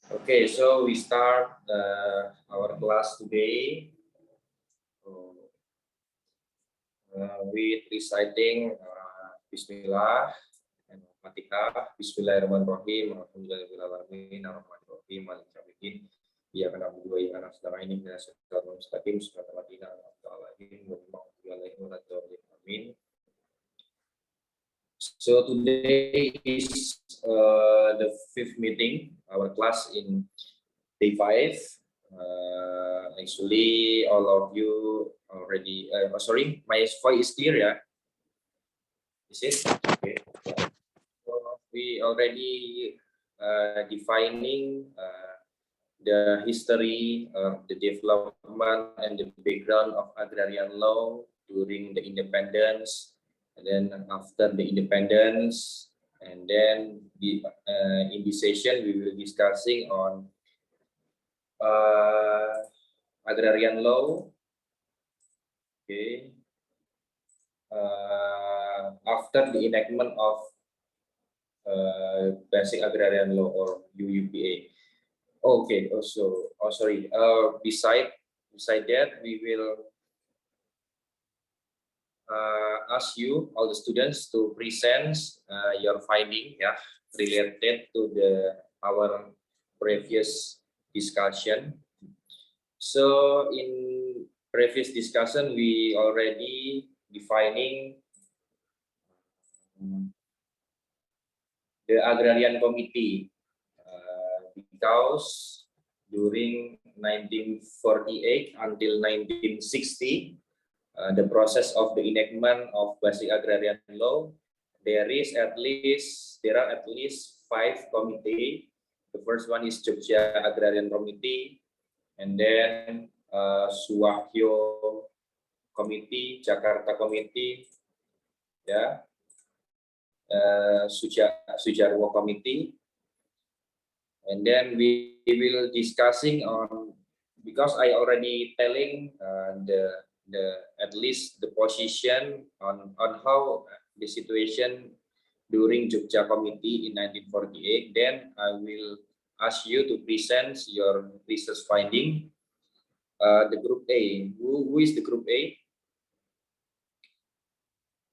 Okay, so we start our class today with reciting Bismillah and Fatihah. Bismillahirrahmanirrahim. Alhamdulillahirrahmanirrahim. Ar-Rahmanirrahim. Maliki yaumiddin. Iyyaka na'budu wa iyyaka nasta'in. Ihdinas siratal mustaqim. Shiratal ladzina an'amta 'alaihim ghairil maghdubi 'alaihim waladdallin. Amin. So today is the fifth meeting, our class in day 5. Actually, all of you already. Sorry, my voice is clear, yeah? Is it? Okay. So we already defining the history, the development, and the background of agrarian law during the independence. And then after the independence, and then in this session we will discussing on agrarian law. Okay. After the enactment of Basic Agrarian Law or UUPA. Okay. Sorry. Beside that, we will ask you, all the students, to present your finding, yeah, related to our previous discussion. So in previous discussion, we already defining the agrarian committee because during 1948 until 1960. The process of the enactment of Basic Agrarian Law, there are at least 5 committee. The first one is Jogja Agrarian Committee, and then Suwahyo Committee, Jakarta Committee, yeah, Sujarwo Committee, and then we will discussing on, because I already telling at least the position on how the situation during Jogja Committee in 1948. Then I will ask you to present your research finding. The group A. Who is the group A?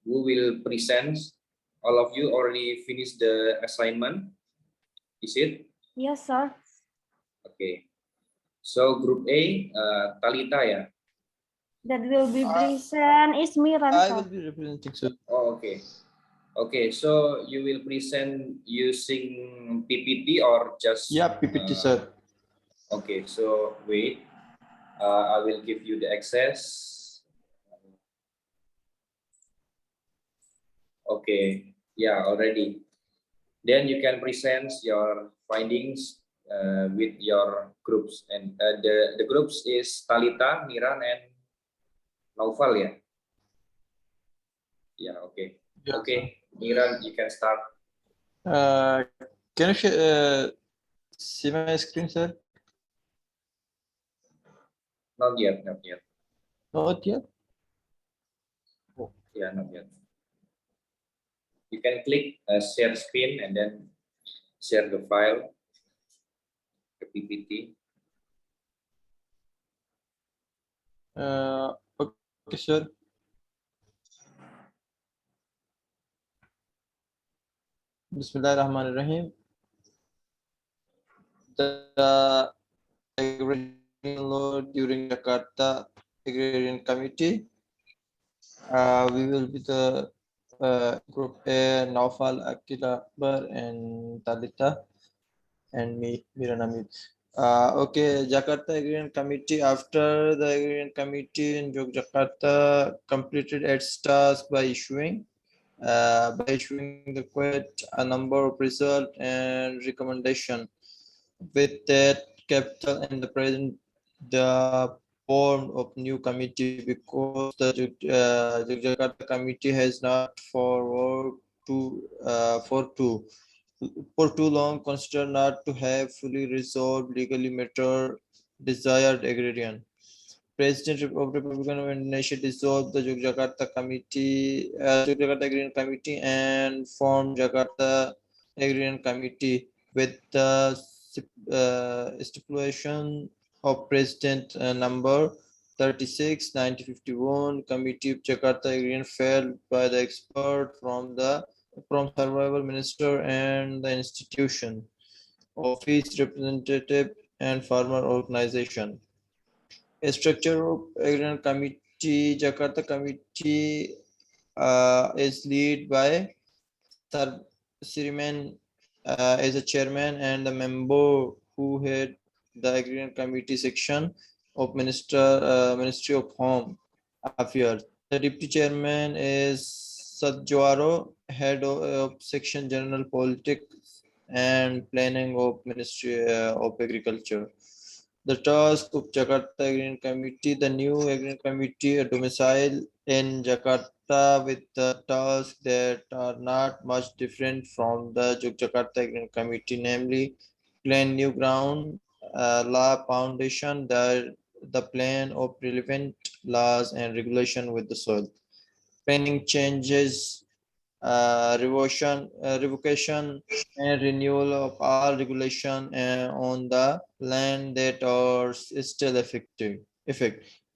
Who will present? All of you already finished the assignment. Is it? Yes, sir. Okay. So group A, Talita, ya. That will be present is Miran. I will be representing, sir. Oh, okay. Okay, so you will present using PPT or just? Yeah, PPT, sir. Okay, so wait. I will give you the access. Okay, yeah, already. Then you can present your findings with your groups, and the groups is Talita, Miran, and Naufal, ya. Yeah, okay. Yeah, okay, Miran, you can start. Can you see my screen, sir? Not yet, not yet. Not yet. Oh, yeah, not yet. You can click share screen and then share the file, the PPT. Okay, sir. Bismillahirrahmanirrahim. The agrarian law during Jakarta Agrarian Committee. We will be the group A, Naufal, Akil Akbar, and Talita, and me, Miran Hamid. Okay, Jakarta Agrarian Committee. After the Agrarian Committee in Yogyakarta completed its task by issuing the quite a number of result and recommendation. With that capital and the present, the form of new committee, because the Yogyakarta committee has not for too long considered not to have fully resolved legally matter desired agrarian. President of Republican of Indonesia dissolved the Yogyakarta Committee, Yogyakarta Agrarian Committee, and formed Jakarta Agrarian Committee with the stipulation of President number 36, 1951, Committee of Jakarta Agreement failed by the expert from survival minister and the institution, office representative and farmer organization. A structure of Agreement Committee, Jakarta Committee is led by Sir Siriman as a chairman and the member who head the Agreement Committee section of Ministry of Home Affairs. The deputy chairman is Sadjwaro, head of section General Politics and Planning of Ministry of Agriculture. The task of Jakarta Agreement Committee, the new Agreement Committee, a domicile in Jakarta with the tasks that are not much different from the Jakarta Agreement Committee, namely plan new ground law foundation, the plan of relevant laws and regulation with the soil, planning changes, revocation and renewal of all regulation on the land that are still effect,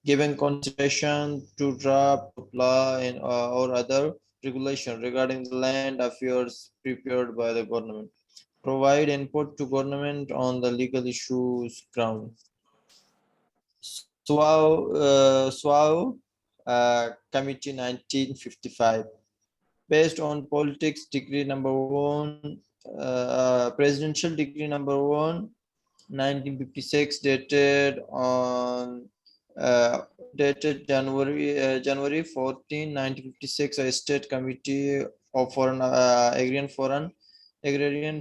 giving consideration to draft of law and or other regulation regarding the land affairs prepared by the government, provide input to government on the legal issues ground. SWAO Committee 1955. Based on politics degree number 1, presidential degree number 1, 1956, dated January 14, 1956, a state committee of foreign agrarian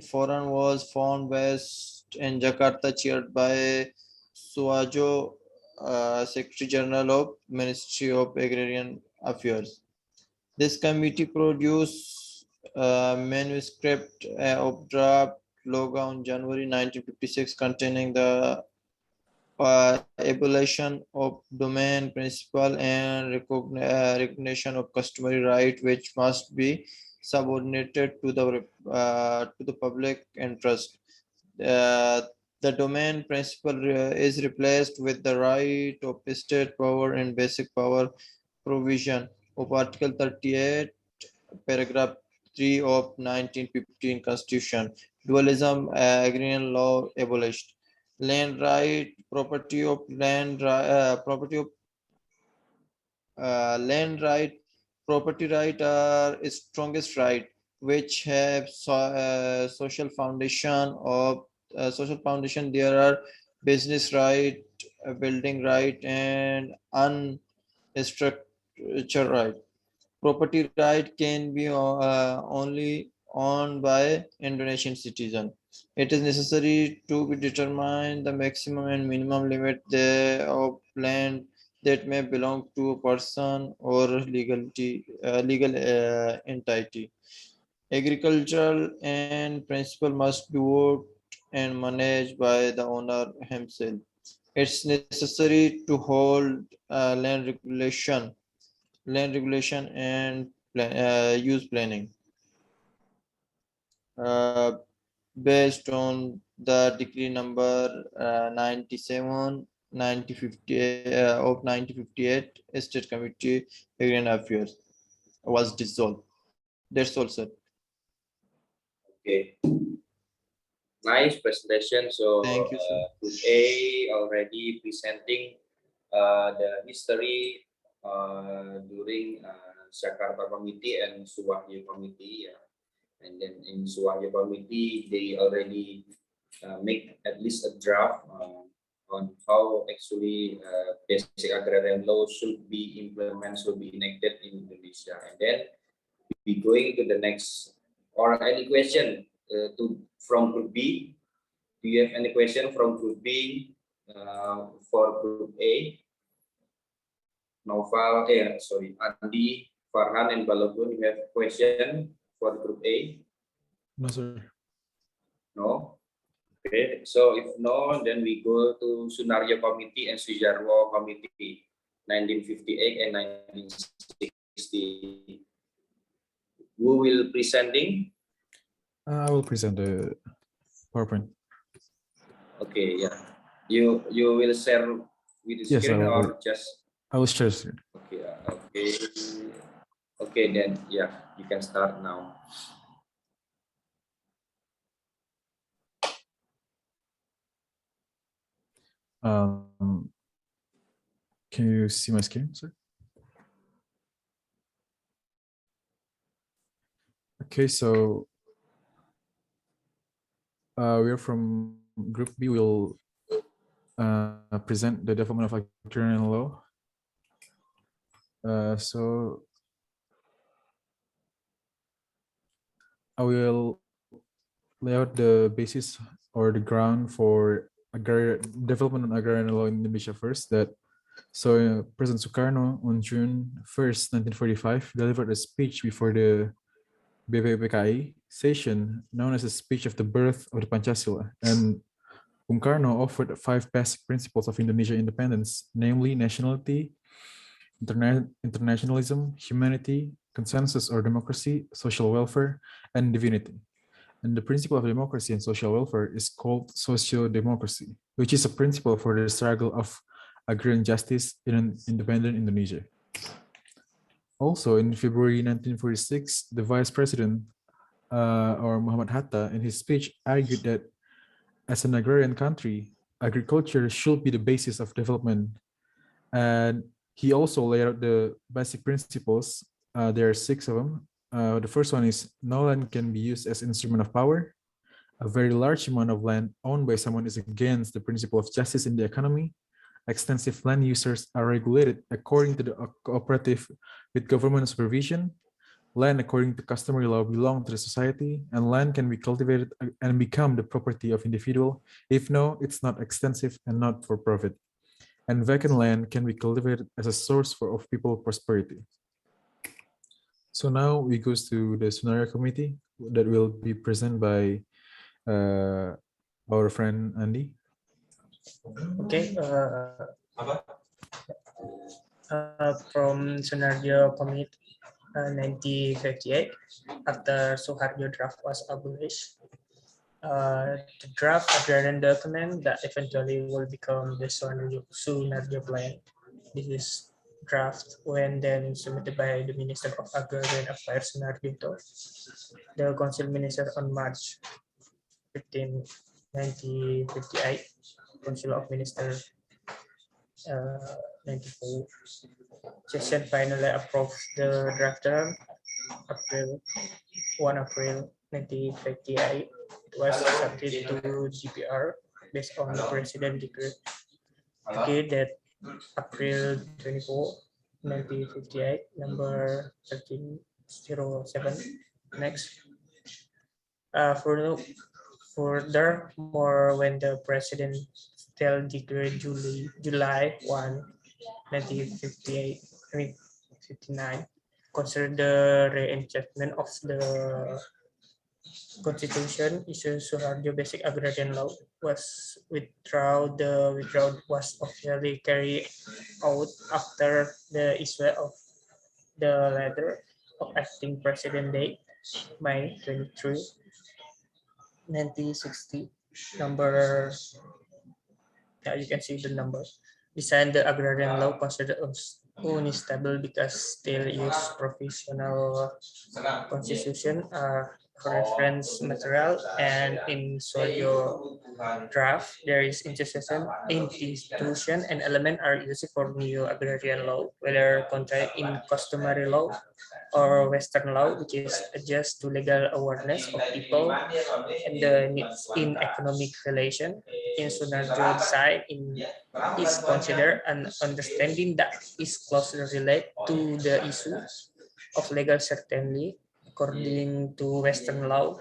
forum was formed based in Jakarta, chaired by Suwajo, Secretary General of Ministry of Agrarian Affairs. This committee produced a manuscript of draft logo on January 1956 containing the abolition of domain principle and recognition of customary right, which must be subordinated to the public interest. The domain principle is replaced with the right of state power and basic power provision of Article 38, paragraph 3 of 1915 Constitution. Dualism, agrarian law abolished. Land right, property of land, land right, property right are strongest right, which have social foundation of social foundation. There are business right, building right, and unstructured right. Property right can be only owned by Indonesian citizen. It is necessary to be determine the maximum and minimum limit of land that may belong to a person or legal entity. Agricultural and principle must be worked and managed by the owner himself. It's necessary to hold land regulation and use planning based on the decree number 97 1958 of 1958. State Committee Agrarian Affairs was dissolved. That's all, sir. Okay. Nice presentation. So Thank you, sir. Group A already presenting the history during Jakarta Committee and Suwahyo Committee. And then in Suwahyo Committee, they already make at least a draft on how actually basic agrarian law should be implemented, should be enacted in Indonesia. And then we going to the next, or any question from Group B. Do you have any question from Group B for Group A? Noval, sorry, Andi, Farhan, and Balogun, you have a question for Group A? No, sir. No? Okay, so if no, then we go to Sunaryo Committee and Sujarwo Committee, 1958 and 1960. Who will presenting? I will present the PowerPoint. Okay, yeah. You will share with the Yes, screen or just I will share screen. okay, okay. Okay, then yeah, you can start now. Can you see my screen, sir? Okay, so we're from Group B. We'll present the development of agrarian law. So I will lay out the basis or the ground for development of agrarian law in Indonesia first. President Sukarno on June 1st, 1945, delivered a speech before the BPPKI session known as the Speech of the Birth of the Pancasila, and Bung Karno offered 5 basic principles of Indonesian independence, namely nationality, internationalism, humanity, consensus or democracy, social welfare, and divinity. And the principle of democracy and social welfare is called socio-democracy, which is a principle for the struggle of agrarian justice in an independent Indonesia. Also, in February 1946, the Vice President, or Muhammad Hatta, in his speech argued that as an agrarian country, agriculture should be the basis of development. And he also laid out the basic principles. There are 6 of them. The first one is no land can be used as instrument of power. A very large amount of land owned by someone is against the principle of justice in the economy. Extensive land users are regulated according to the cooperative with government supervision. Land according to customary law belong to the society, and land can be cultivated and become the property of individual. If no, it's not extensive and not for profit. And vacant land can be cultivated as a source of people prosperity. So now we go to the scenario committee that will be presented by our friend Andy. Okay. From Sunarjo Committee 1958, after Suharto draft was abolished, the draft agrarian document that eventually will become the Sunarjo Plan. This is draft when then submitted by the Minister of Agrarian Affairs Sunarjo, the Council Minister on March 15, 1958, Council of Ministers 94. Session finally approved the draft April 1 April 1958. It was subject to GPR based on the President decree. Okay, that April 24, 1958, number 1307. Next. Furthermore, when the President still declared July 1, 1958, 59, consider the reenactment of the Constitution, issue Suharto Basic Agrarian Law was withdrawn. The withdrawal was officially carried out after the issue of the letter of acting President date May 23, 1960. Number, yeah, you can see the number. Designed the agrarian law considered unstable because still use provisional constitution reference material, and in Sojo draft there is institution and element are used for new agrarian law, whether contained in customary law or Western law, which is adjust to legal awareness of people and the needs in economic relation. In Sunarjo design is considered an understanding that is closely related to the issue of legal certainty. According to Western law,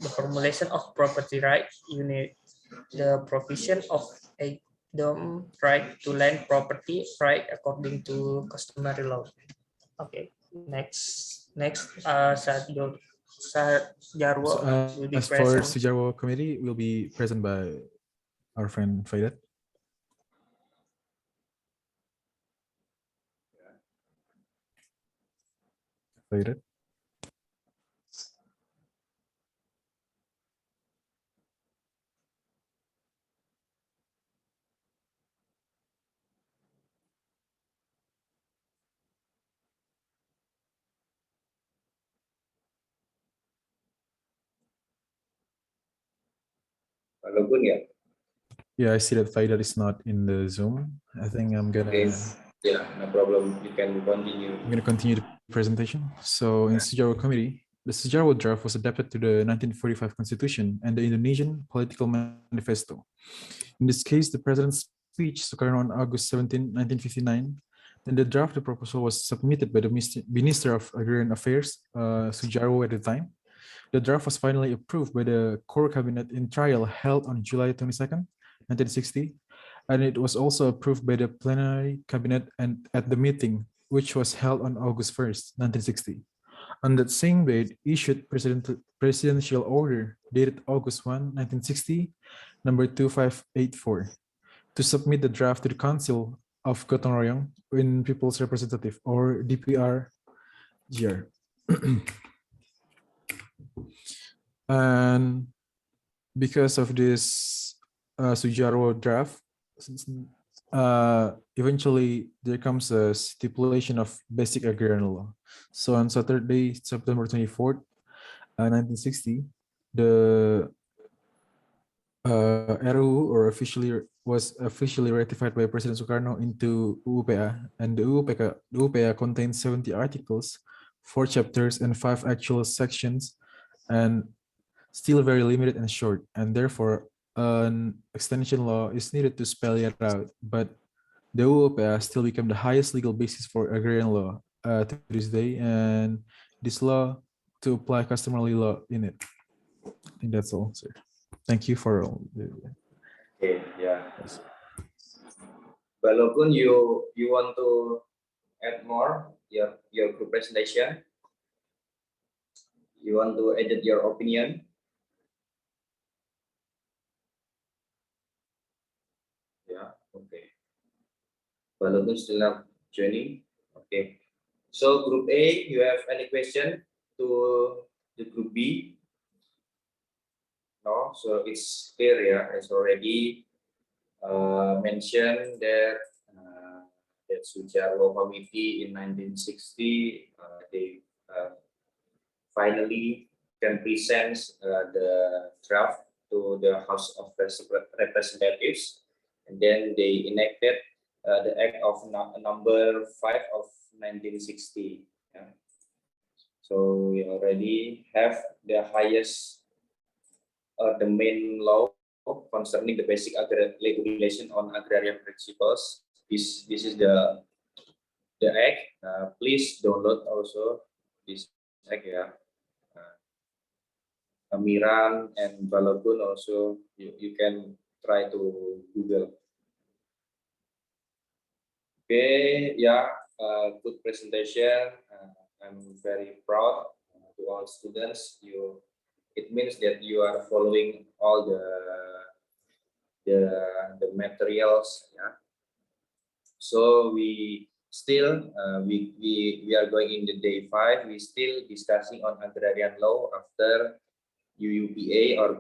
the formulation of property right unit the provision of a right to land property right according to customary law. Okay, next, Sarjarwo will be As for present. Sujarwo committee, will be present by our friend Faidat. Faidat. Walaupun ya. Yeah, I see that Faidar is not in the Zoom. I think I'm Okay. gonna Yeah, no problem. You can continue. continue the presentation. So in Sejarah Committee, the Sejarah draft was adapted to the 1945 Constitution and the Indonesian Political Manifesto. In this case, the president's speech occurred on August 17, 1959. Then the draft of the proposal was submitted by the Minister of Agrarian Affairs, Sujarwo at the time. The draft was finally approved by the core cabinet in trial held on July 22nd, 1960, and it was also approved by the plenary cabinet and at the meeting, which was held on August 1st, 1960. On that same date, issued presidential order dated August 1, 1960, number 2584, to submit the draft to the Council of Gotong Royong in People's Representative or DPR-GR. And because of this Sujarwo draft, eventually there comes a stipulation of basic agrarian law. So on Saturday, September 24th, 1960, the RUU was officially ratified by President Sukarno into UUPA, and the UUPA contains 70 articles, 4 chapters, and 5 actual sections, and still very limited and short, and therefore an extension law is needed to spell it out. But the UUPA still became the highest legal basis for agrarian law to this day, and this law to apply customary law in it. I think that's all, sir. Thank you for all. Okay, yeah. Walaupun you want to add more your group presentation, you want to edit your opinion. Yeah, okay. Walaupun still not joining. Okay. So group A, you have any question to the group B? No, so it's clear, yeah. It's already mentioned that that Sujarwo Committee in 1960 they finally can present the draft to the House of Representatives, and then they enacted the Act of Number 5 of 1960. Yeah. So we already have the highest, the main law concerning the basic regulation on agrarian principles. This is the act. Please download also this act, yeah. Miran and Balagun also you can try to Google. Okay, yeah, good presentation. I'm very proud to all students. It means that you are following all the materials. Yeah. So we still we are going in the day 5. We still discussing on agrarian law after UUPA or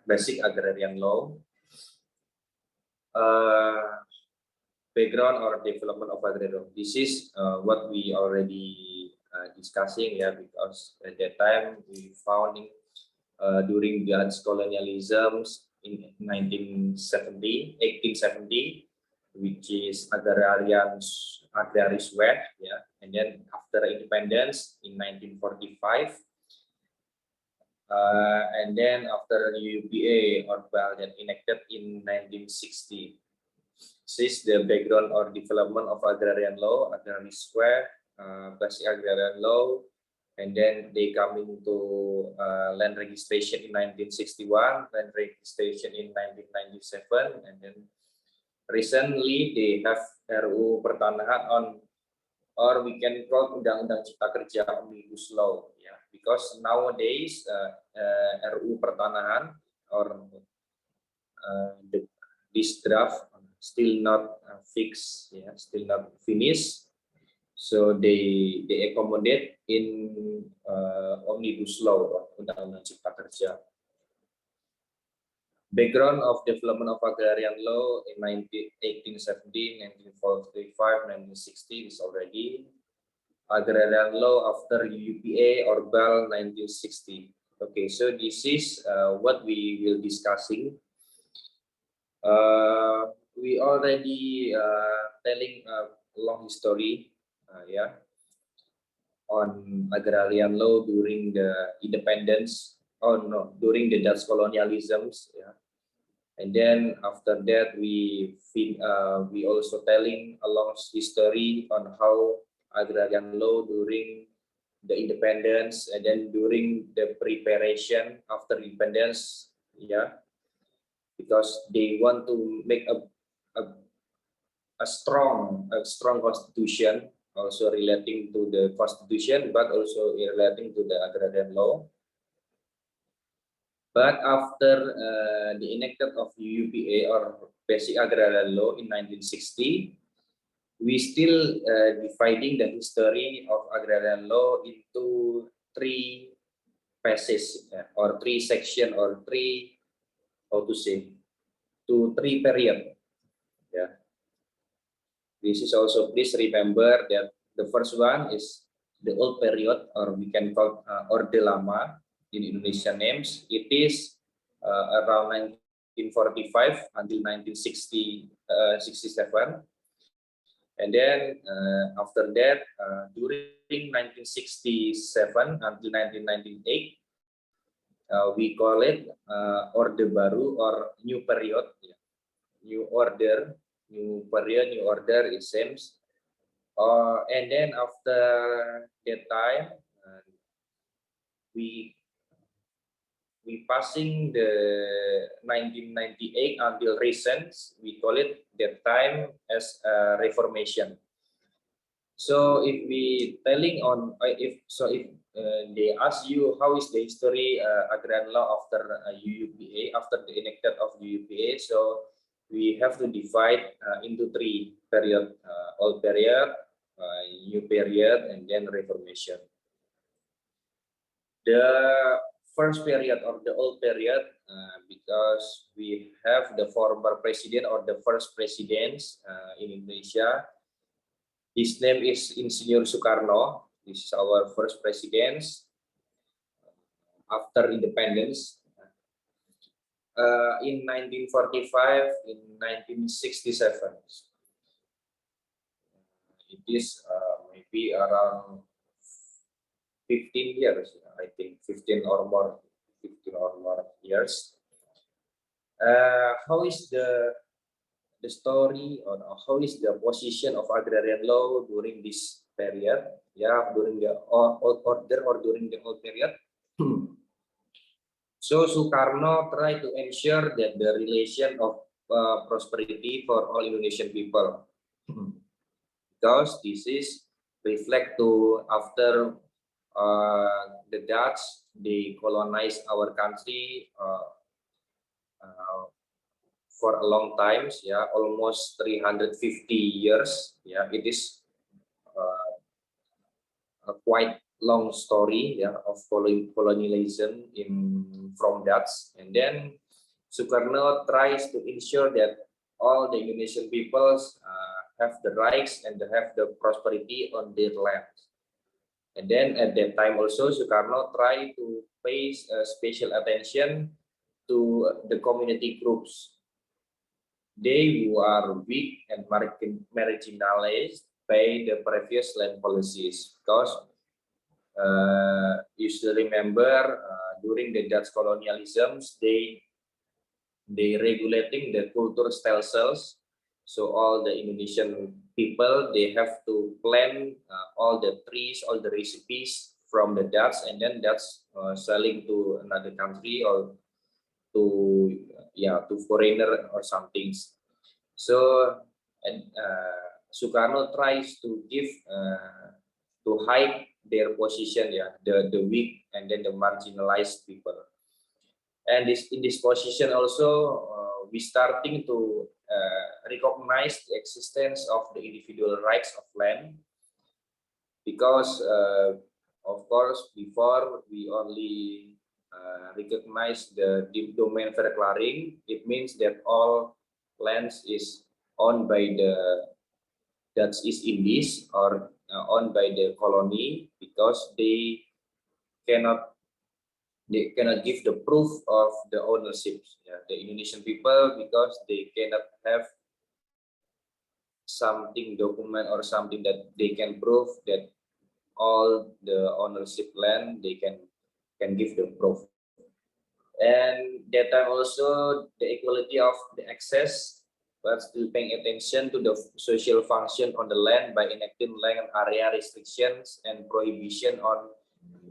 basic agrarian law. Background or development of agrarian law. This is what we already discussing, yeah, because at that time we found during Dutch colonialism in 1870, which is agrarian wet, yeah, and then after independence in 1945, and then after UUPA or that enacted in 1960. This is the background or development of agrarian law, agrarian square, basic agrarian law, and then they come into land registration in 1961, land registration in 1997, and then recently they have RUU Pertanahan on, or we can call Undang-Undang Cipta Kerja Omnibus Law, yeah, because nowadays RUU Pertanahan or this draft still not fixed, yeah, still not finished. So they accommodate in Omnibus Law, Undang-Undang Cipta Kerja. Background of development of agrarian law in 1870, 1945, 1960 is already agrarian law after UUPA or BAL 1960. Okay, so this is what we will discussing We already telling a long history, yeah, on agrarian law during the independence. Oh no, during the Dutch colonialisms, yeah. And then after that, we also telling a long history on how agrarian law during the independence, and then during the preparation after independence, yeah, because they want to make a strong constitution, also relating to the constitution, but also relating to the agrarian law. But after the enacted of UUPA, or Basic Agrarian Law, in 1960, we still dividing the history of agrarian law into three phases, or three section, or three, how to say, to three period. Yeah. This is also, please remember that the first one is the old period, or we can call Orde Lama in Indonesian names. It is around 1945 until 1967. And then after that, during 1967 until 1998, we call it Orde Baru, or new period, new order, new period, new order, it seems. And then after that time, we passing the 1998 until recent, we call it that time as reformation. So if we telling on if they ask you how is the history agrarian law after UUPA, after the enacted of UUPA, so we have to divide into three period: old period, new period, and then reformation. The first period, or the old period, because we have the former president, or the first presidents in Indonesia. His name is Insinyur Soekarno. This is our first president after independence. In 1945, in 1967. It is maybe around 15 years, I think 15 or more years. How is the story, or how is the position of agrarian law during this period? Yeah, during the old order, or during the old period. So Soekarno tried to ensure that the relation of prosperity for all Indonesian people, because this is reflect to after the Dutch, they colonized our country for a long time, yeah, almost 350 years. Yeah, it is a quite long story, yeah, of colonialism from Dutch. And then Soekarno tries to ensure that all the Indonesian peoples have the rights and have the prosperity on their land. And then at that time also, Soekarno tried to pay special attention to the community groups. They who are weak and marginalized by the previous land policies, because you should remember during the Dutch colonialisms, they regulating the culture stelsels. So all the Indonesian people, they have to plant all the trees, all the recipes from the Dutch, and then that's selling to another country, or to foreigner or something. So and Soekarno tries to give to hide their position, yeah, the weak and then the marginalized people. And in this position also, we starting to recognize the existence of the individual rights of land, because of course before we only recognize the domain verklaring. It means that all lands is owned by the Dutch East Indies, or owned by the colony, because they cannot they cannot give the proof of the ownership. Yeah, the Indonesian people, because they cannot have something document or something that they can prove that all the ownership land they can give the proof. And that time also the equality of the access, but still paying attention to the social function on the land by enacting land area restrictions and prohibition on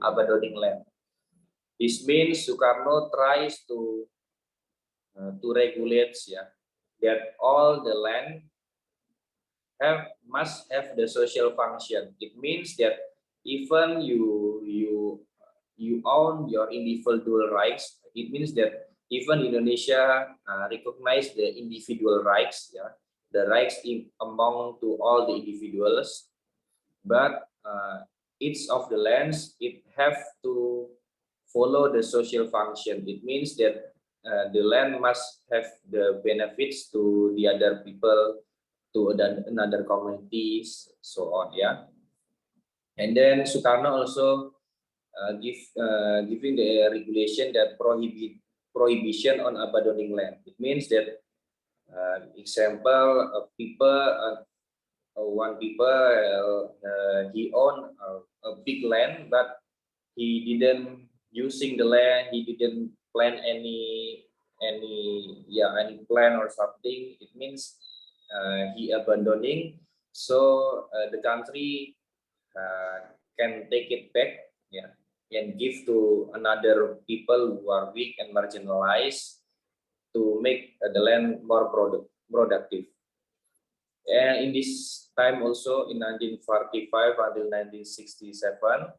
abandoning land. This means Sukarno tries to regulate, yeah, that all the land must have the social function. It means that even you own your individual rights. It means that even Indonesia recognize the individual rights, yeah, the rights among to all the individuals, but each of the lands it have to follow the social function. It means that the land must have the benefits to the other people, to another communities, so on, yeah. And then Sukarno also giving the regulation that prohibition on abandoning land. It means that example one people he owned a big land, but he didn't using the land, he didn't plan any plan or something. It means he abandoning, so the country can take it back, yeah, and give to another people who are weak and marginalized to make the land more productive. And in this time also in 1945 until 1967,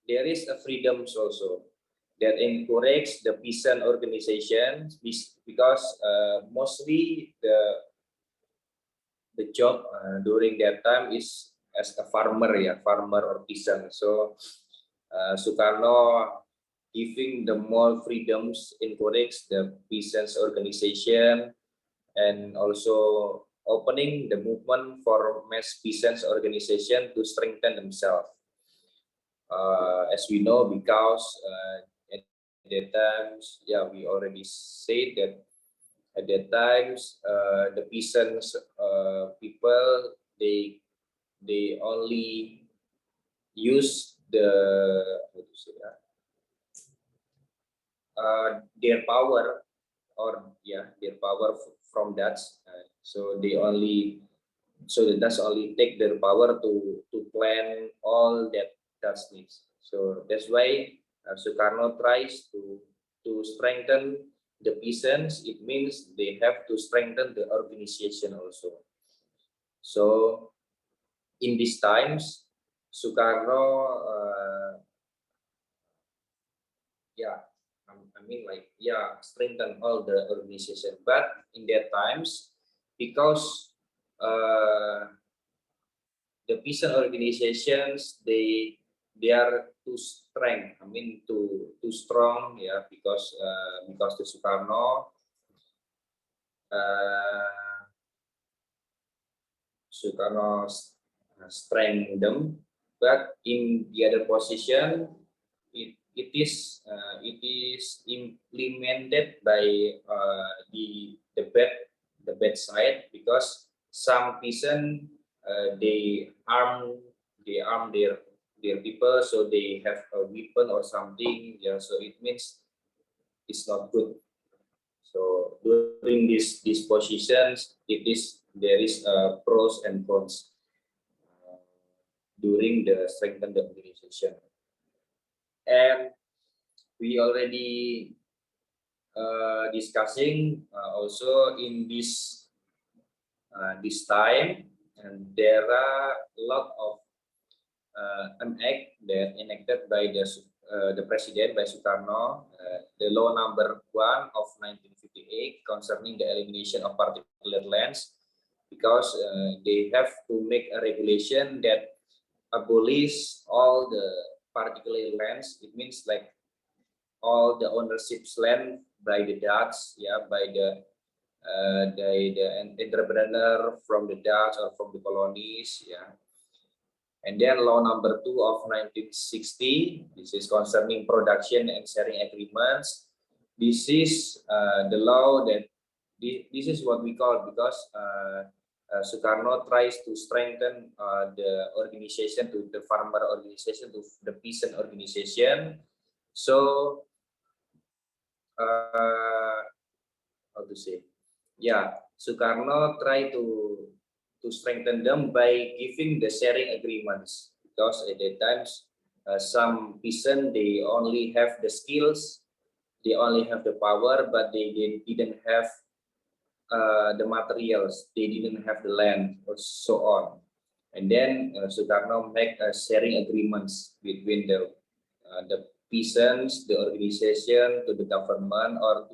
there is a freedoms also that encourage the peasant organizations, because mostly the job during that time is as a farmer, yeah, farmer or peasant. So Sukarno giving the more freedoms, encourage the peasants organization, and also opening the movement for mass peasants organization to strengthen themselves. As we know, because at that times, yeah, we already said that at that times the peasants people they only use the how to say that, their power, or yeah, their power from that. So they only, so the Dutch only take their power to plan all that Dutch needs. So that's why Sukarno tries to strengthen the peasants. It means they have to strengthen the organization also. So in these times, Sukarno, yeah, I mean like, yeah, strengthen all the organization. But in their times, because the peasant organizations they are too strong. I mean too strong, yeah, because the Sukarno strengthen them, but in the other position it is implemented by the bad side, because some peasant they arm their people, so they have a weapon or something, yeah, so it means it's not good. So during these positions there is pros and cons during the strengthen the organization. And we already discussing also in this time, and there are a lot of an act that enacted by the president by Sukarno, the law number 1 of 1958 concerning the elimination of particular lands, because they have to make a regulation that abolish all the particular lands. It means like all the ownership's land by the Dutch, yeah, by the entrepreneur from the Dutch or from the colonies, yeah. And then law number 2 of 1960, this is concerning production and sharing agreements. This is the law that this is what we call, because Sukarno tries to strengthen the organization, to the farmer organization, to the peasant organization. So how to say? Yeah, Sukarno tried to strengthen them by giving the sharing agreements, because at that times some peasant, they only have the skills, they only have the power, but they didn't have the materials, they didn't have the land, or so on. And then Sukarno make sharing agreements between the peasants, the organization, to the government, or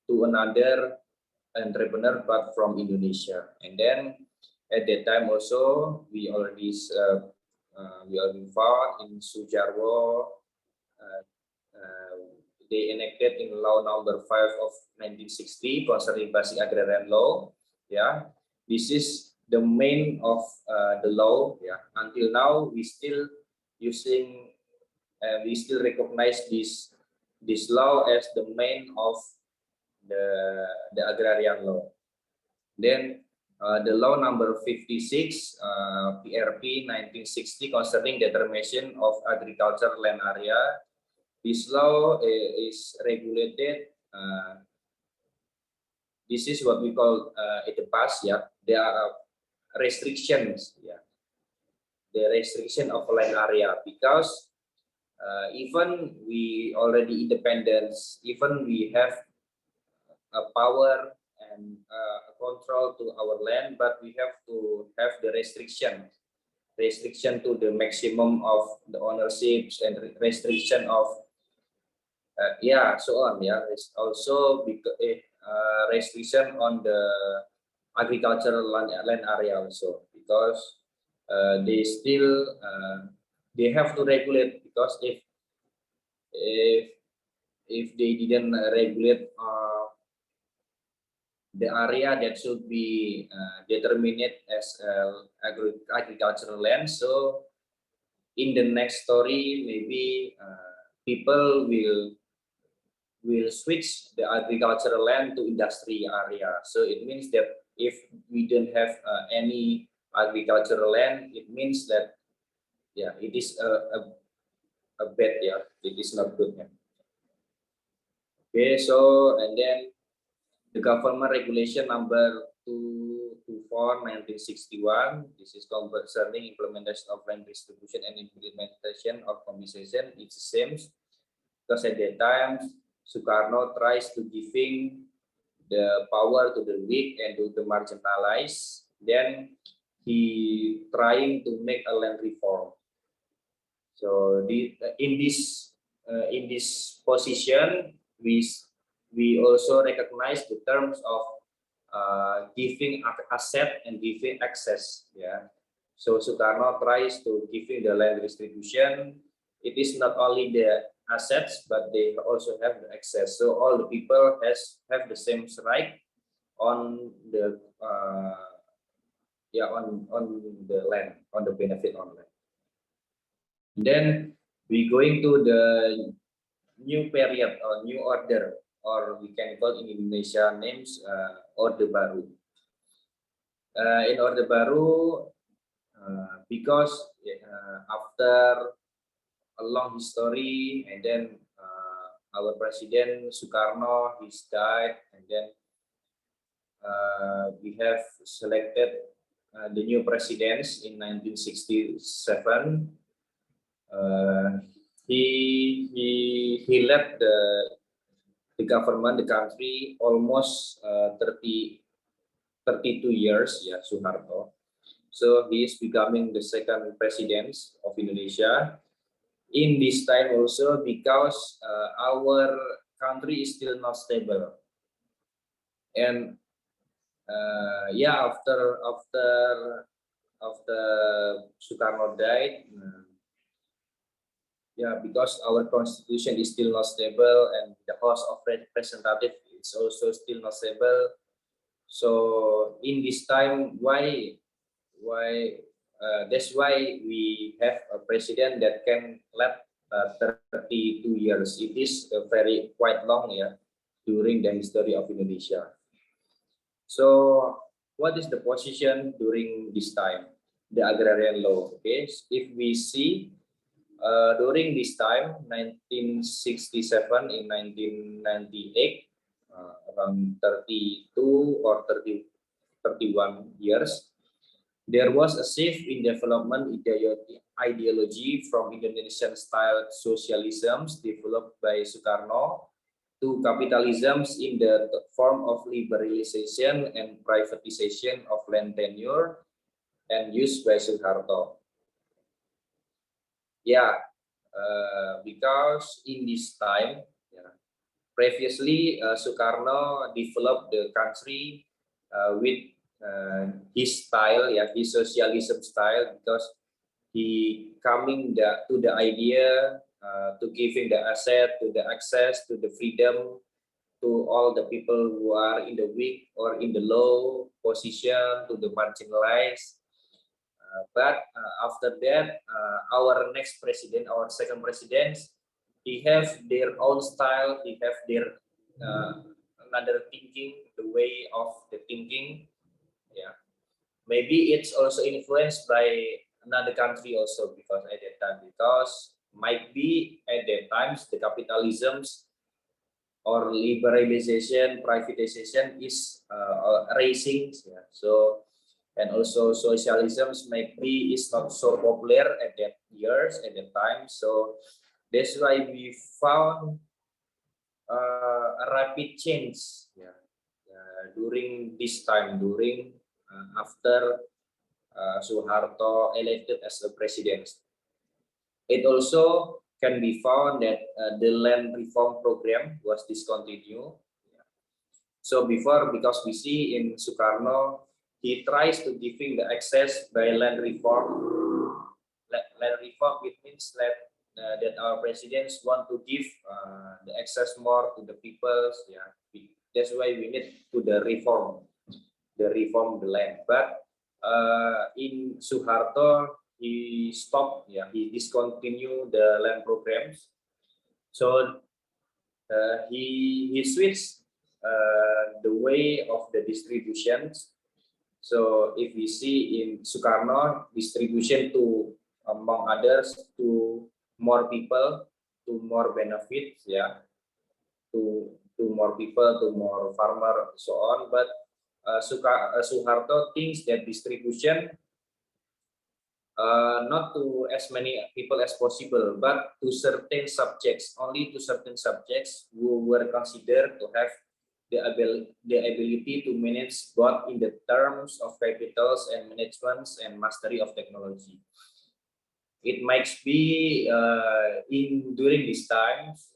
to another entrepreneur, but from Indonesia. And then at that time also we already found in Sujarwo, they enacted in law number 5 of 1960 concerning basic agrarian law. Yeah, this is the main of the law. Yeah, until now we still using, we still recognize this law as the main of the agrarian law. Then the law number 56 PRP 1960 concerning determination of agricultural land area. This law is regulated. This is what we call in the past. Yeah, there are restrictions. Yeah, the restriction of land area, because even we already independence, even we have a power and control to our land, but we have to have the restriction to the maximum of the ownerships, and restriction of yeah, so on. Yeah, it's also because restriction on the agricultural land area also, because they still they have to regulate, because if they didn't regulate the area that should be determined as agricultural land, so in the next story maybe people will switch the agricultural land to industry area. So it means that if we don't have any agricultural land, it means that yeah, it is a bad, yeah, it is not good. Yeah. Okay, so and then the government regulation number 224 1961. This is concerning implementation of land distribution and implementation of compensation. It's the same, because at that time Sukarno tries to giving the power to the weak and to the marginalized. Then he trying to make a land reform. So in this position, we also recognize the terms of giving asset and giving access. Yeah. So Sukarno tries to giving the land distribution. It is not only the assets, but they also have the access. So all the people have the same right on the on the land, on the benefit on land. Then we going to the new period or new order, or we can call in Indonesia names Orde Baru. In Orde Baru, because after a long history, and then our President Sukarno, he's died, and then we have selected the new presidents in 1967. He led the government, the country, almost 32 years. Yeah, Suharto. So he is becoming the second president of Indonesia. In this time also, because our country is still not stable, and yeah, after Sukarno died, yeah, because our constitution is still not stable, and the House of Representatives is also still not stable. So in this time, why that's why we have a president that can lead 32 years. It is a very quite long, yeah, during the history of Indonesia. So what is the position during this time? The agrarian law. Okay, if we see during this time, 1967 in 1998, around 32 or 31 years, there was a shift in development ideology from Indonesian style socialisms developed by Sukarno to capitalisms in the form of liberalization and privatization of land tenure and used by Suharto. Yeah, because in this time, yeah, previously Sukarno developed the country with his style, yeah, his socialism style, because he coming to the idea to giving the asset, to the access, to the freedom to all the people who are in the weak or in the low position, to the marginalized. But after that, our next president, our second president, he have their own style, he have their another thinking, the way of the thinking. Yeah, maybe it's also influenced by another country also, because at that time, because might be at that times the capitalisms or liberalization, privatization is rising. Yeah. So, and also socialism maybe is not so popular at that years, at that time. So that's why we found a rapid change, yeah, during this time, during after Suharto elected as a president. It also can be found that the land reform program was discontinued. So before, because we see in Sukarno, he tries to giving the access by land reform. Land reform, it means that our presidents want to give the access more to the people. Yeah, that's why we need to the reform the land. But in Suharto, he stopped. Yeah, he discontinued the land programs. So he switched the way of the distributions. So if we see in Sukarno, distribution to, among others, to more people, to more benefits, yeah, to more people, to more farmer, so on. But Suharto thinks that distribution not to as many people as possible, but to certain subjects, only to certain subjects who were considered to have the ability to manage both in the terms of capitals and managements and mastery of technology. It might be in during these times,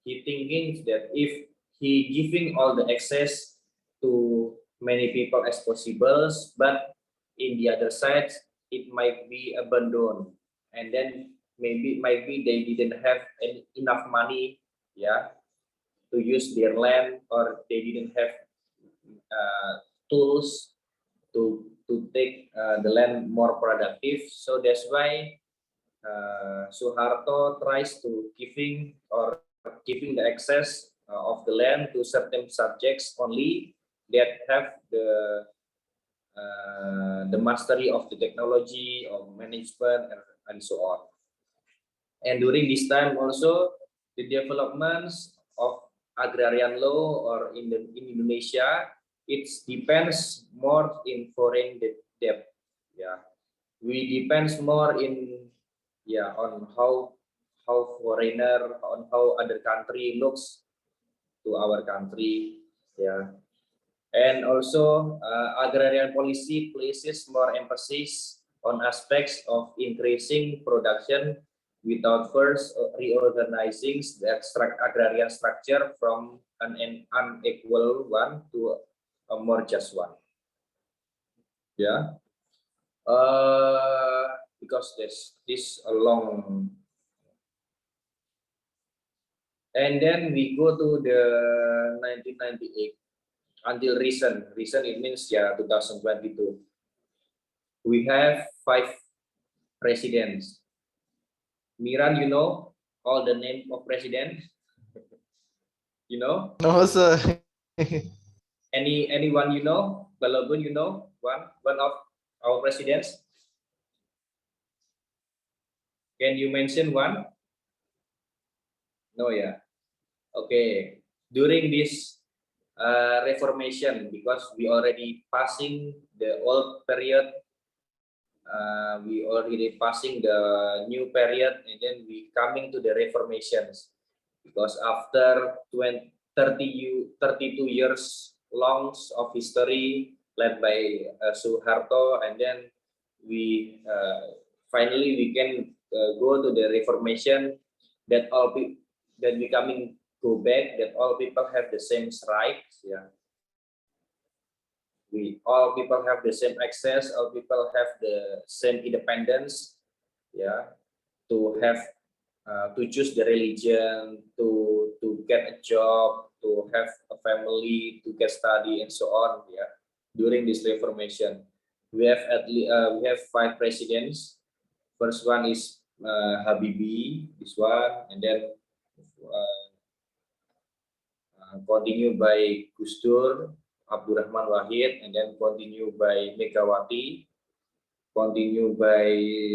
he thinking that if he giving all the access to many people as possible, but in the other side, it might be abandoned, and then maybe they didn't have enough money, yeah, to use their land, or they didn't have tools to take the land more productive. So that's why Suharto tries to giving the access of the land to certain subjects only that have the mastery of the technology of management and so on. And during this time also, the developments of agrarian law or in Indonesia, it depends more in foreign debt. Yeah, we depends more in, yeah, on how foreigner, on how other country looks to our country. Yeah, and also agrarian policy places more emphasis on aspects of increasing production without first reorganizing the agrarian structure from an unequal one to a more just one. Yeah, because this a long, and then we go to the 1998 until recent. It means, yeah, 2022. we have 5 presidents. Miran, you know all the name of presidents? You know? No, sir. Anyone you know? Balogun, you know one of our presidents? Can you mention one? No, yeah. Okay. During this reformation, because we already passing the old period, we already passing the new period, and then we coming to the reformations. Because after 32 years long of history led by Suharto, and then we finally we can go to the reformation, that all people, that we coming go back, that all people have the same rights. Yeah, we all people have the same access, all people have the same independence. Yeah, to have to choose the religion, to get a job, to have a family, to get study, and so on. Yeah, during this reformation, we have we have 5 presidents. First one is Habibie, this one, and then continued by Gus Dur, Abdurrahman Wahid, and then continued by Megawati, continued by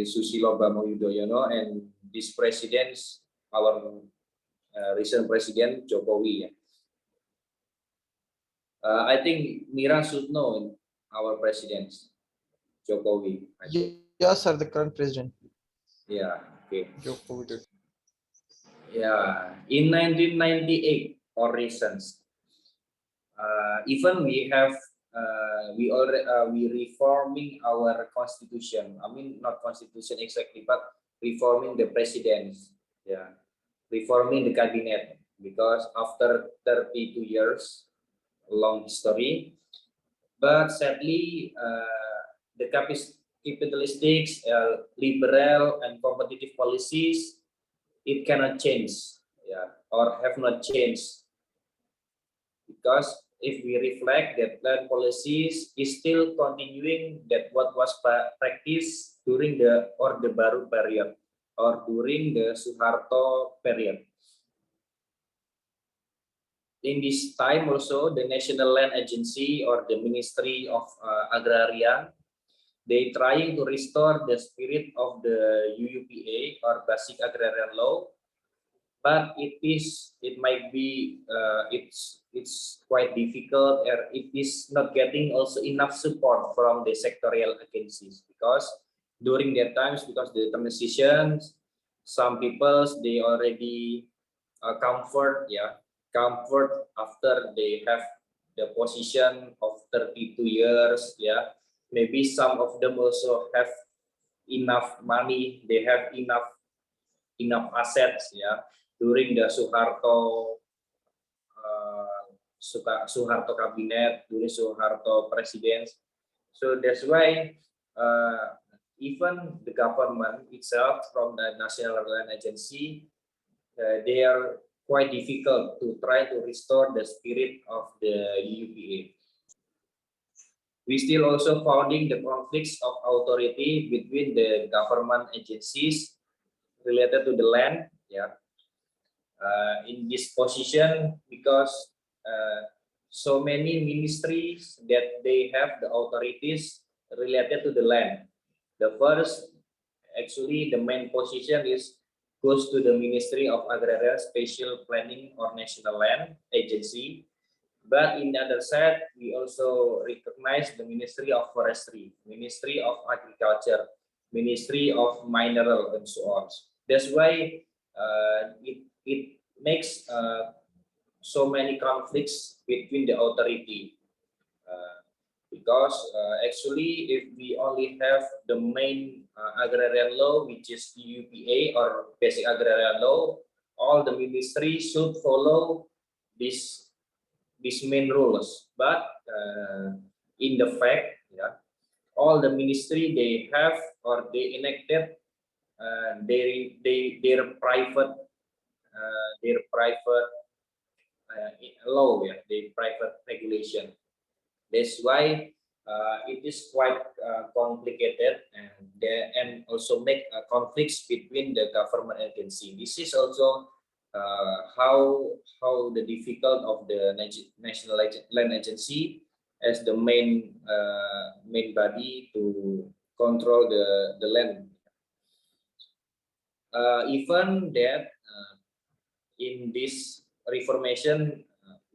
Susilo Bambang Yudhoyono, and this presidents, our recent president Jokowi. I think Mira should know our presidents, Jokowi. I think. Yes, sir, the current president. Yeah. Okay. Joko Widodo. Yeah. In 1998, for reasons, even we have we already we reforming our constitution. I mean, not constitution exactly, but reforming the presidents. Yeah, reforming the cabinet, because after 32 years, long history, but sadly the capitalistic, liberal, and competitive policies, it cannot change. Yeah, or have not changed, because if we reflect that land policies is still continuing that what was practiced during the Orde Baru period or during the Suharto period. In this time also, the National Land Agency or the Ministry of Agrarian, they trying to restore the spirit of the UUPA or Basic Agrarian Law, but it might be it's quite difficult, or it is not getting also enough support from the sectorial agencies, because during their times, because the transitions, some peoples they already comfort after they have the position of 32 years. Yeah, maybe some of them also have enough money, they have enough assets. Yeah, during the Suharto Suharto cabinet, during Suharto presidents. So that's why even the government itself from the National Land Agency, they are quite difficult to try to restore the spirit of the UUPA. We still also founding the conflicts of authority between the government agencies related to the land. Yeah, in this position, because so many ministries that they have the authorities related to the land. The first, actually, the main position is goes to the Ministry of Agrarian Spatial Planning or National Land Agency. But in the other side, we also recognize the Ministry of Forestry, Ministry of Agriculture, Ministry of Mineral, and so on. That's why it makes so many conflicts between the authority. Because actually, if we only have the main agrarian law, which is UPA or Basic Agrarian Law, all the ministry should follow these main rules. But in the fact, yeah, all the ministry they have or they enacted their private law, yeah, their private regulation. That's why it is quite complicated, and also make conflicts between the government agency. This is also how the difficult of the National Land Agency as the main body to control the land. Even that in this reformation,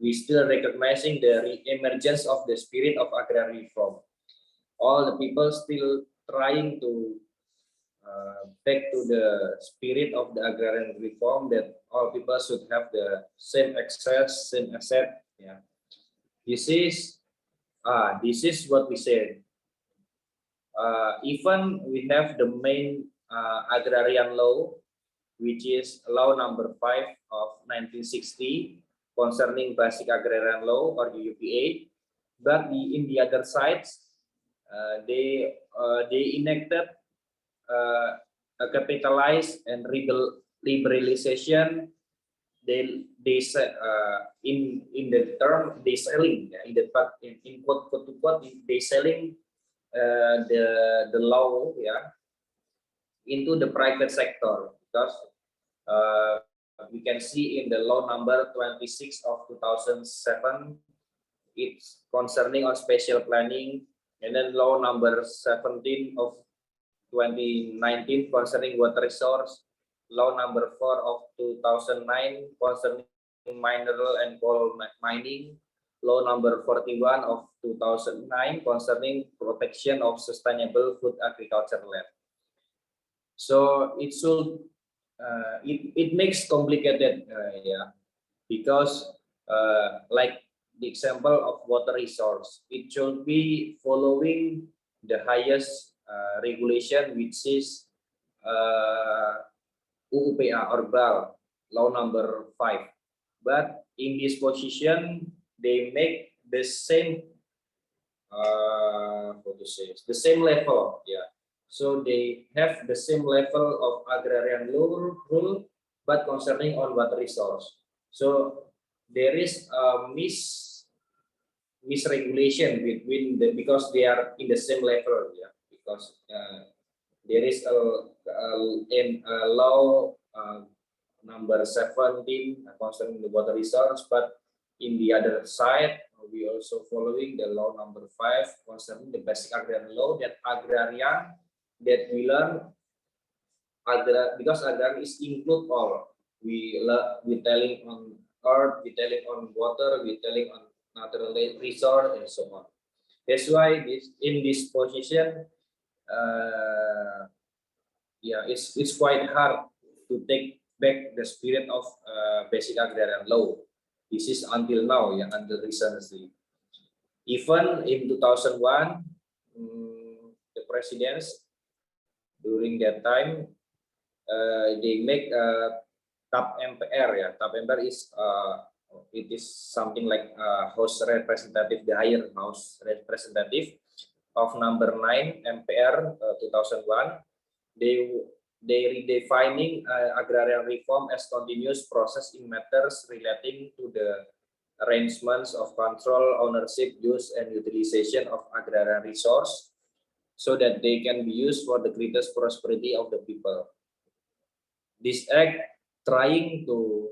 we still recognizing the emergence of the spirit of agrarian reform. All the people still trying to back to the spirit of the agrarian reform, that all people should have the same access, same asset. Yeah, this is what we said. Even we have the main agrarian law, which is law number 5 of 1960 concerning basic agrarian law, or the UPA. But in the other sides, they enacted a capitalized and liberalization. They in the term they selling, in the in quote to quote, they selling the law, yeah, into the private sector, because we can see in the law number 26 of 2007, it's concerning on spatial planning, and then law number 17 of 2019 concerning water resource, law number 4 of 2009 concerning mineral and coal mining, law number 41 of 2009 concerning protection of sustainable food agriculture land. So it should it makes complicated, yeah, because like the example of water resource, it should be following the highest regulation, which is UUPA or BAL, law number 5. But in this position, they make the same what to say, the same level, yeah. So they have the same level of agrarian law rule, but concerning on water resource. So there is a misregulation between the, because they are in the same level, yeah. Because there is a law number 17 concerning the water resource, but in the other side, we also following the law number 5 concerning the basic agrarian law, that agrarian that we learn because agrarian is include all. We telling on earth, we telling on water, we telling on natural resource, and so on. That's why in this position, yeah, it's quite hard to take back the spirit of basic agrarian law. This is until now, yeah, until recently. Even in 2001, the presidents during that time, they make TAP MPR, yeah. TAP MPR is it is something like House Representative, the higher House Representative of number 9 MPR 2001. They redefining agrarian reform as continuous process in matters relating to the arrangements of control, ownership, use, and utilization of agrarian resource, so that they can be used for the greatest prosperity of the people. This act trying to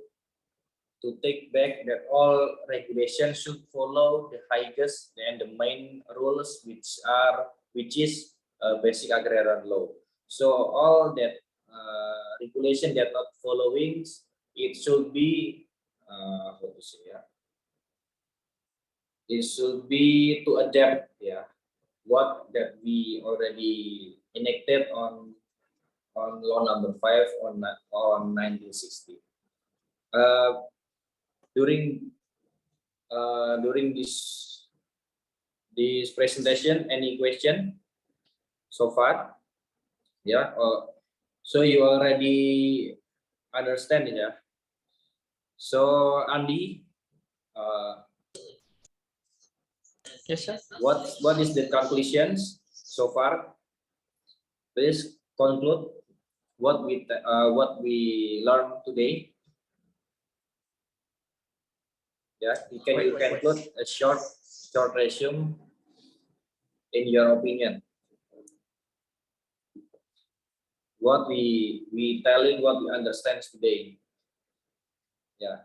take back that all regulations should follow the highest and the main rules, which is basic agrarian law. So all that regulation that not following, it should be how to say, yeah, it should be to adapt, yeah, what that we already enacted on law number 5 on 1960. During this presentation, any question so far? Yeah. So you already understand it, yeah. So Andy, Yes, sir. what is the conclusions so far? Please conclude what we learned today. Yeah, you can conclude a short resume. in your opinion? What we telling, what we understand today? Yeah.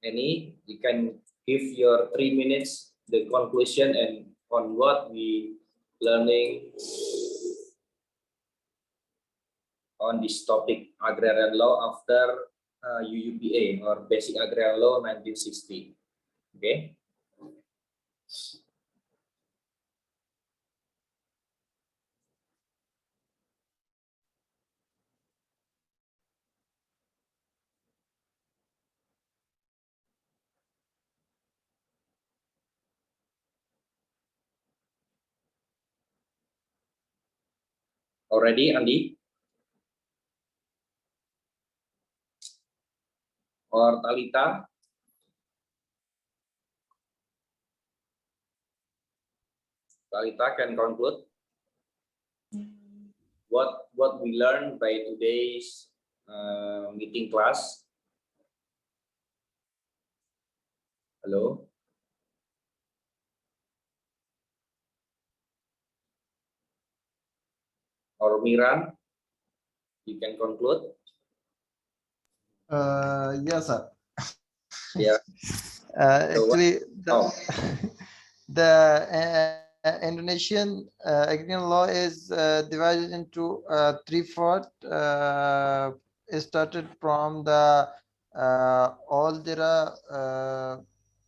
Any, you can give your 3 minutes, the conclusion and on what we learning on this topic, agrarian law after UUPA or Basic Agrarian Law 1960. Okay. Already, Andi? Or Talita? Talita can conclude what we learned by today's meeting class. Hello? Or Miran, you can conclude. Yes, sir. Yeah. So what- Actually, oh. the Indonesian agrarian law is divided into 3/4. It started from the old era,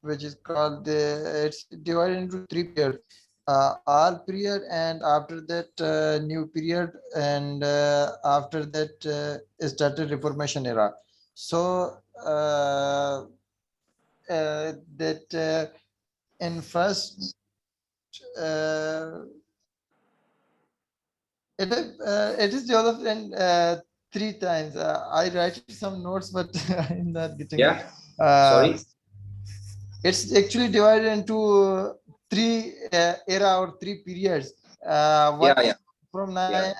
which is called it's divided into 3 periods. All period, and after that new period, and after that started Reformation era. So that in first it is developed in 3 times. I write some notes, but I'm not getting. Yeah. Uh, Sorry. it's actually divided into 3 era or 3 periods. One Yeah. from Yeah.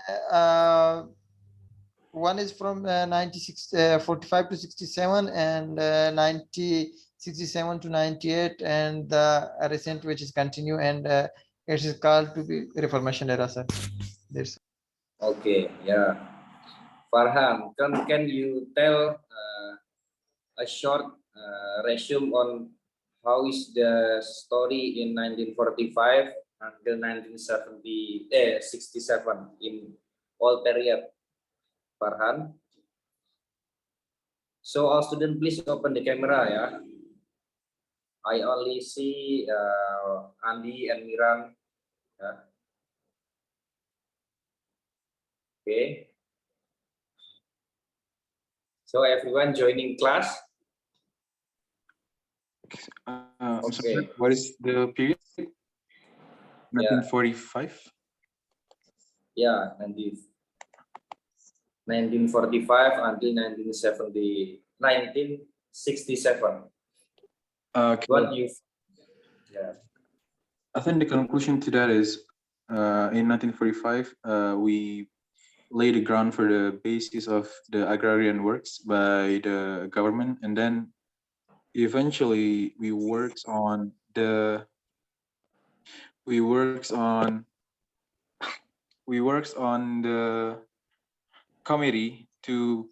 one is from 45 to 67, and 67 to 98, and the recent, which is continue, and it is called to be Reformation era, sir. There's Okay. Yeah. Farhan, can you tell a short resume on how is the story in 1945 until 67 in all period, Farhan? So all students, please open the camera. Yeah, I only see Andi and Miran. Yeah. Okay. So everyone joining class. I'm sorry, Okay. what is the period? 1945? Yeah, 1945 until 1967. Okay. What you? Yeah. I think the conclusion to that is in 1945, we laid the ground for the basis of the agrarian works by the government, and then eventually we works on the committee to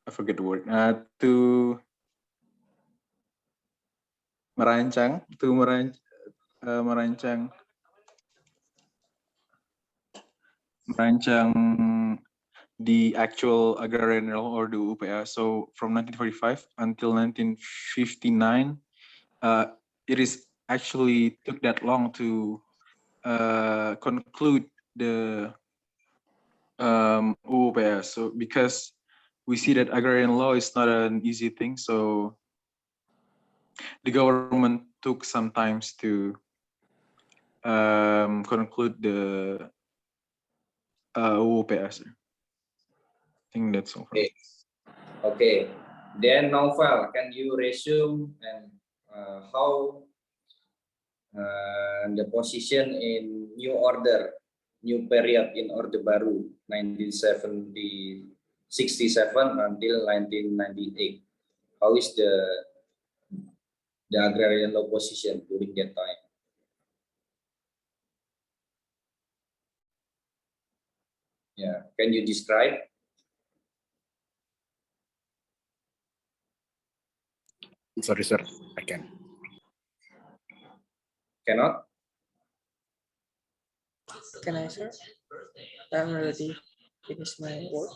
I forget the word, to merancang the actual agrarian law, or the UPA. So from 1945 until 1959, it is actually took that long to conclude the UPA. So because we see that agrarian law is not an easy thing, so the government took some time to conclude the UPS. I think that's all. Okay. Okay. Then Novel, can you resume and how the position in new order, new period in Orde Baru 1967 until 1998? how is the agrarian law position during that time? Yeah, can you describe? Sorry, sir. I can. Cannot? Can I, sir? I'm already finished my work.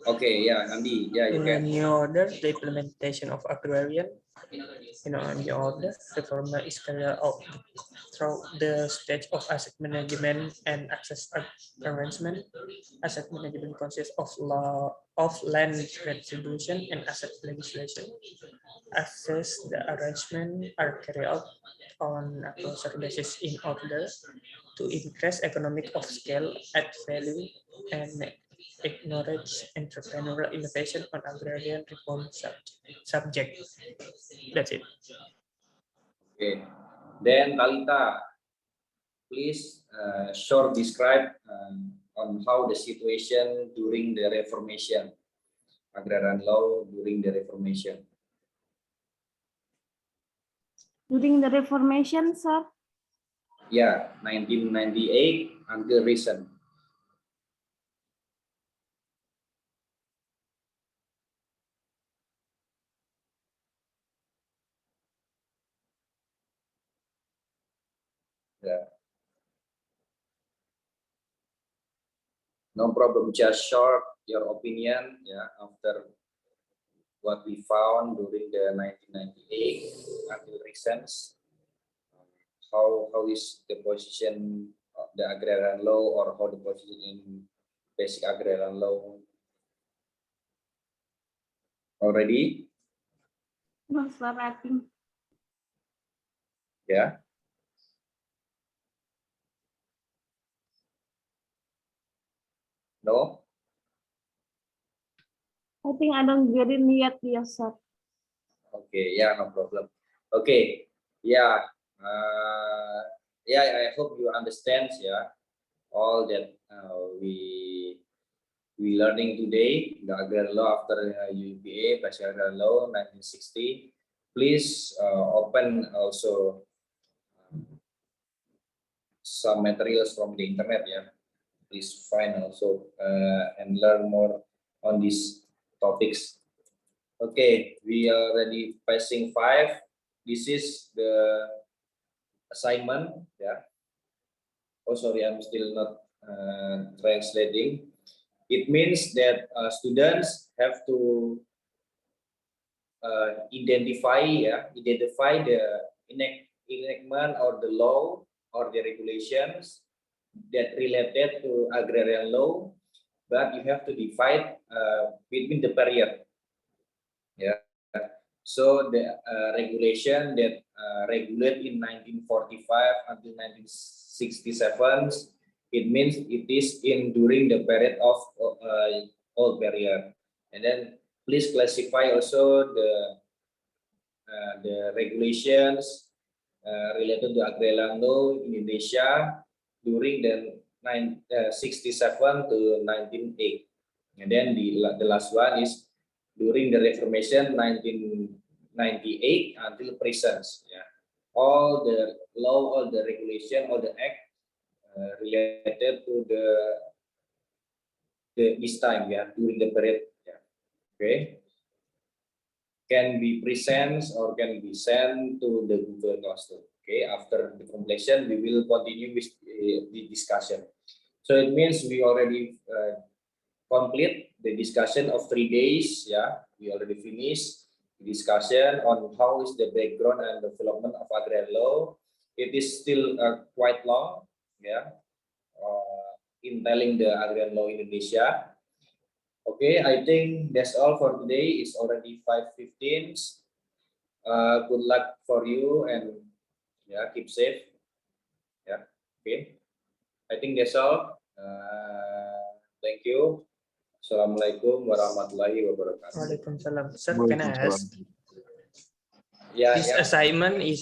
Okay, yeah, Andi, yeah, you In a can. new order, the implementation of agrarian, in a new order, reformer is carried out through the stage of asset management and access arrangement. Asset management consists of law of land redistribution and asset legislation. Access the arrangement are carried out on a closer basis in order to increase economic of scale, add value, and acknowledge entrepreneurial innovation on agrarian reform subject. That's it. Okay. Then Talita, please short describe on how the situation during the Reformation, agrarian law during the Reformation. During the Reformation, sir. Yeah, 1998 until recent. Yeah. No problem, just short your opinion, yeah, after what we found during the 1998 until recent. How is the position of the agrarian law, or how the position in basic agrarian law already? No, sir, I think. Yeah. No? I think I don't get it yet, yes, sir. Okay, yeah, no problem. Okay, yeah, yeah, I hope you understand, yeah, all that we learning today, the agrarian law after UPA, basic agrarian law 1960. Please open also some materials from the internet, yeah. Please find also and learn more on these topics. Okay, we are already passing 5. This is the assignment, yeah. Oh, sorry, I'm still not translating. It means that students have to identify the enactment or the law or the regulations that related to agrarian law, but you have to divide between the period. Yeah. So the regulation that regulate in 1945 until 1967, it means it is in during the period of old period. And then please classify also the regulations related to agrarian law in Indonesia during the 67 to 1908. And then the last one is during the Reformation 1998 until present. Yeah. All the law, all the regulation, all the act related to this time, yeah, during the period. Yeah. Okay. Can be present or can be sent to the Google Classroom. Okay. After the completion, we will continue with the discussion. So it means we already complete the discussion of 3 days. Yeah, we already finished the discussion on how is the background and development of agrarian law. It is still quite long. Yeah, in telling the agrarian law in Indonesia. Okay, I think that's all for today. It's already 5:15. Good luck for you and yeah, keep safe. Yeah, okay. I think that's all. Thank you. Assalamualaikum warahmatullahi wabarakatuh. Waalaikumsalam. Sir, can I ask? Yeah, This assignment is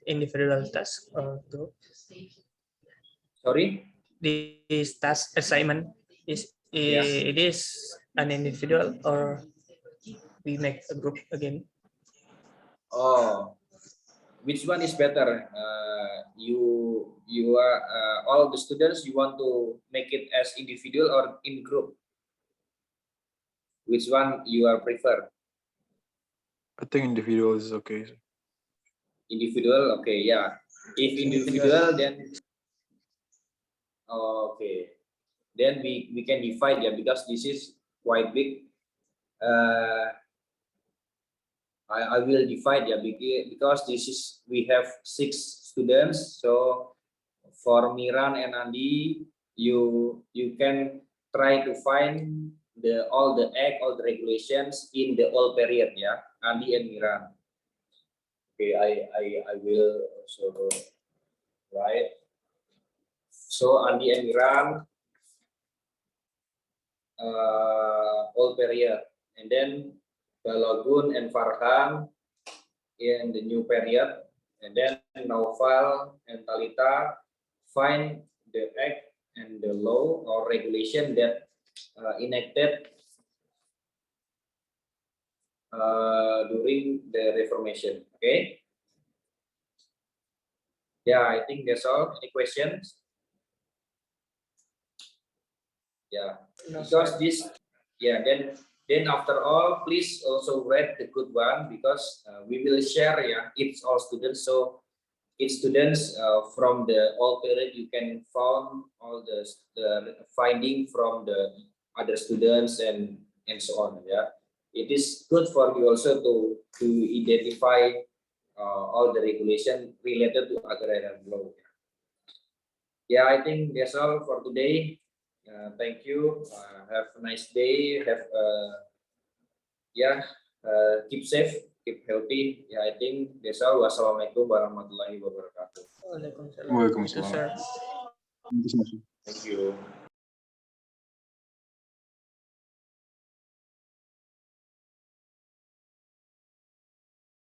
individual task or group? Sorry. This task assignment is it is an individual or we make a group again. Oh, which one is better? You are all the students. You want to make it as individual or in group? Which one you are prefer? I think individual is okay. Individual, okay, yeah. If individual, then okay, then we can divide, yeah, because this is quite big. I will divide, yeah, because this is we have 6 students. So for Miran and Andi, you can try to find all the regulations in the all period, yeah, Andi and Miran. Okay, I will also write. So Andi and Miran, all period, and then Balogun and Farhan in the new period, and then Naufal and Talita find the act and the law or regulation that enacted during the Reformation. Okay. Yeah, I think that's all. Any questions? Yeah, No, because sir. this, yeah, then after all, please also read the good one, because we will share, yeah, it's all students. So each students from the all period, you can found all the finding from the other students and so on. Yeah, it is good for you also to identify all the regulation related to agrarian law. Yeah, I think that's all for today. Thank you. Have a nice day. Have yeah, keep safe, keep healthy. Yeah, I think that's all. Wassalamualaikum warahmatullahi wabarakatuh. Waalaikumsalam. Itu, Waalaikumsalam. sir. Thank you so much. Thank you.